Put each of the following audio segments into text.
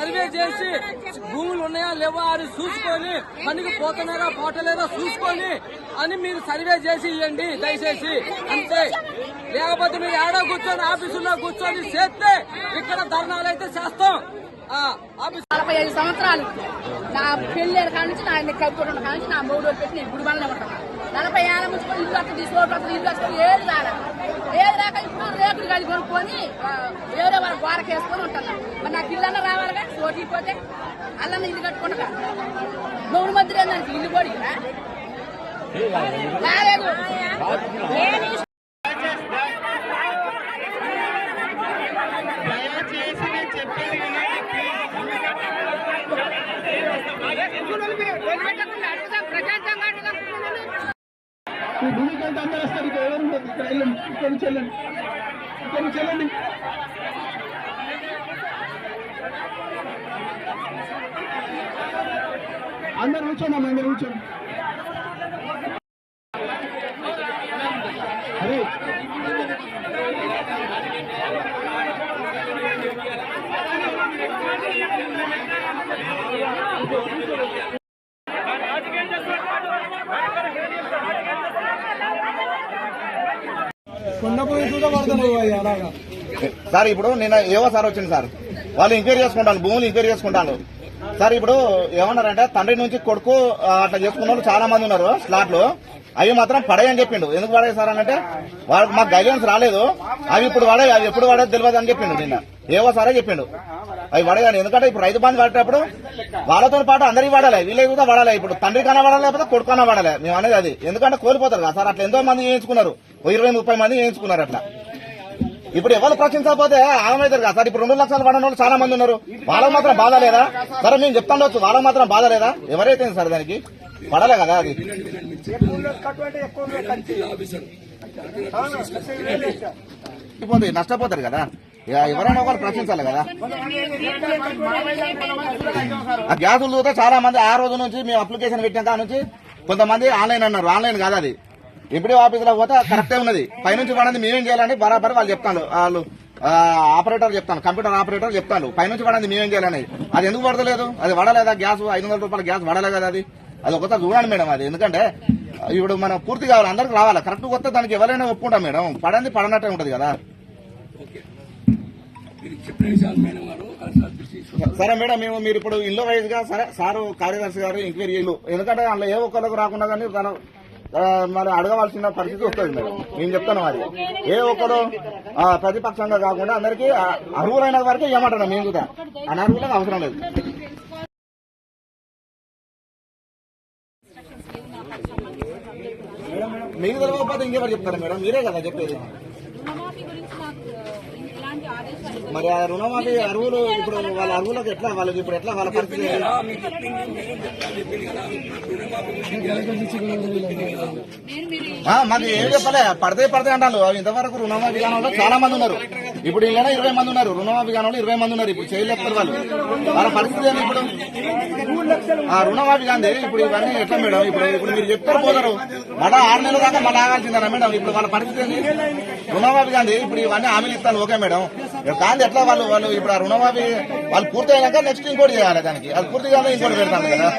Survey చేసి భూములు ఉన్నాయా లేవా అని చూసుకొని మనకి పోతున్నారా పోటలేదా చూసుకొని అని మీరు సర్వే చేసి ఇవ్వండి దయచేసి అంతే. లేకపోతే మీరు ఏడో కూర్చొని ఆఫీసులో కూర్చొని చేస్తే ఇక్కడ ధర్నాలు అయితే చేస్తాం. 45 సంవత్సరాలు నా పెళ్ళేరు కాడ నుంచి నా కప్పుకుంటున్న కాడ నుంచి నా మూడు పెట్టి నేను గుడి బండ్లే ఉంటాను. 40 ఏళ్ళ నుంచి ఇల్లు అక్కడ తీసుకోవడం ఇల్లు వచ్చుకొని ఏది రాక ఇప్పుడు రేకులు కలిగి కొనుక్కొని వేరే వాళ్ళ గోరకేసుకొని ఉంటాను. మరి నాకు ఇల్లు అన్న రావాలి కానీ చోటికి పోతే అల్లన్న ఇల్లు కట్టుకుంటా మూడు మధ్య దానికి ఇల్లు కూడా రాలేదు. భూమికంటే అందరూ వస్తారు. ఇక్కడ ఎవరు ఇక్కడ వెళ్ళండి, ఇక్కడ నుంచి వెళ్ళండి, ఇక్కడ నుంచి వెళ్ళండి. అందరు కూర్చోండి అమ్మా, అందరు కూర్చోండి. అరే సార్ ఇప్పుడు నేను ఏవో సార్ వచ్చింది సార్, వాళ్ళు ఎంక్వైరీ చేసుకుంటాను, భూములు ఎంక్వైరీ చేసుకుంటాను సార్. ఇప్పుడు ఏమన్నారంటే తండ్రి నుంచి కొడుకు అట్లా చేసుకున్న వాళ్ళు చాలా మంది ఉన్నారు స్లాట్లు, అవి మాత్రం పడేయని చెప్పిండు. ఎందుకు పడే సార్ అంటే వాళ్ళకి మాకు గైడెన్స్ రాలేదు, అవి ఇప్పుడు పడే, అవి ఎప్పుడు పడేది తెలియదు అని చెప్పిండు. నిన్న ఏవో సారే చెప్పిండు అవి పడేయాలి. ఎందుకంటే ఇప్పుడు రైతు బంధు పడేటప్పుడు వాళ్ళతో పాటు అందరికీ పడాలి, వీళ్ళకి కూడా పడాలి. ఇప్పుడు తండ్రి కన్నా పడాలి, లేకపోతే కొడుకు కన్నా పడాలి. మేము అనేది అది. ఎందుకంటే కోల్పోతారు కదా సార్, అట్లా ఎంతో మంది చేయించుకున్నారు, 20-30 మంది చేయించుకున్నారు అట్లా. ఇప్పుడు ఎవరు ప్రశ్నించకపోతే ఆగమవుతారు కదా సార్. ఇప్పుడు 2 లక్షలు పడిన వాళ్ళు చాలా మంది ఉన్నారు, వాళ్ళకి మాత్రం బాధ లేదా సరే? మేము చెప్తాండొచ్చు, వాళ్ళకి మాత్రం బాధ లేదా? ఎవరైతే సార్ దానికి పడలే కదా అది. నష్టపోతారు కదా, ఎవరైనా ఒకరు ప్రశ్నించాలి కదా. ఆ గ్యాసులు చూస్తే చాలా మంది ఆ రోజు నుంచి మేము అప్లికేషన్ పెట్టిన నుంచి కొంతమంది ఆన్లైన్ అన్నారు, ఆన్లైన్ కాదు అది. ఇప్పుడు ఆఫీసులో పోతే కరెక్టే ఉన్నది, పైనుంచి పడింది మేమేం చేయాలని బరాబర్ వాళ్ళు చెప్తాను, వాళ్ళు ఆపరేటర్ చెప్తాను, కంప్యూటర్ ఆపరేటర్ చెప్తాను, పైనుంచి పడింది మేమేం చేయాలని. అది ఎందుకు పడతలేదు? అది పడలేదా గ్యాస్? 500 రూపాయల గ్యాస్ పడలే కదా అది. అది ఒకసారి చూడండి మేడం అది. ఎందుకంటే ఇప్పుడు మనం పూర్తి కావాలి, అందరికి రావాలి, కరెక్ట్ వస్తే దానికి ఎవరైనా ఒప్పుకుంటాం మేడం. పడంది పడనట్టే ఉంటది కదా. సరే మేడం, మేము మీరు ఇప్పుడు ఇల్లు వైజ్ గా సరే సారు కార్యదర్శి గారు ఎంక్వైరీ ఇల్లు, ఎందుకంటే అందులో ఏ ఒక్కరికి రాకుండా కానీ మరి అడగవలసిన పరిస్థితి వస్తుంది మేడం. నేను చెప్తాను అది ఏ ఒక్కరు ప్రతిపక్షంగా కాకుండా అందరికీ అర్హులైన వరకే ఏమంటున్నాం మేము కూడా, అనర్హులకు అవసరం లేదు. మీకు తెలియకపోతే ఇంకెవరు చెప్తారు మేడం? మీరే కదా చెప్పేది. మరి ఆ రుణమాఫీ అర్హులు ఇప్పుడు వాళ్ళ అర్హులకు ఎట్లా, వాళ్ళకి ఇప్పుడు ఎట్లా వాళ్ళ పరిస్థితి? మాకు ఏం చెప్పలే, పడితే అంటాను. ఇంతవరకు రుణమాఫీ కాని వాళ్ళు చాలా మంది ఉన్నారు. ఇప్పుడు ఇలా 20 మంది ఉన్నారు, రుణమాఫీ కాని వాళ్ళు 20 మంది ఉన్నారు. ఇప్పుడు చేయలేకపోతే వాళ్ళు వాళ్ళ పరిస్థితి ఏంటి? ఇప్పుడు ఆ రుణమాఫీ కాంది ఇప్పుడు ఇవన్నీ ఎట్లా మేడం? ఇప్పుడు మీరు చెప్తారు పోతారు, మళ్ళా 6 నెలల దాకా మళ్ళీ ఆగాల్సిందేనా మేడం? ఇప్పుడు వాళ్ళ పరిస్థితి ఏంటి? రుణమాఫీ కాంది ఇప్పుడు ఇవన్నీ హామీలు ఇస్తాను, ఓకే మేడం. కాంది ఎట్లా వాళ్ళు ఇప్పుడు ఆ రుణమాఫీ వాళ్ళు పూర్తి అయినాక నెక్స్ట్ ఇంకోటి చేయాలి, దానికి అది పూర్తి కాదు ఇంకోటి పెడతాను కదా.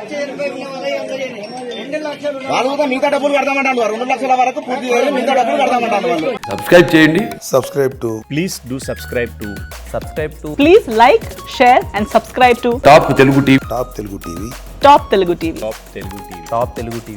వాళ్ళు కూడా మిగతా డబ్బులు కడతామంటారు, 2 లక్షల వరకు పూర్తి చేయాలి, మిగతా డబ్బులు కడతామంటారు వాళ్ళు. సబ్స్క్రైబ్ చేయండి. Please do subscribe to. Please like, share and subscribe to top Telugu TV. Top Telugu TV. Top Telugu TV.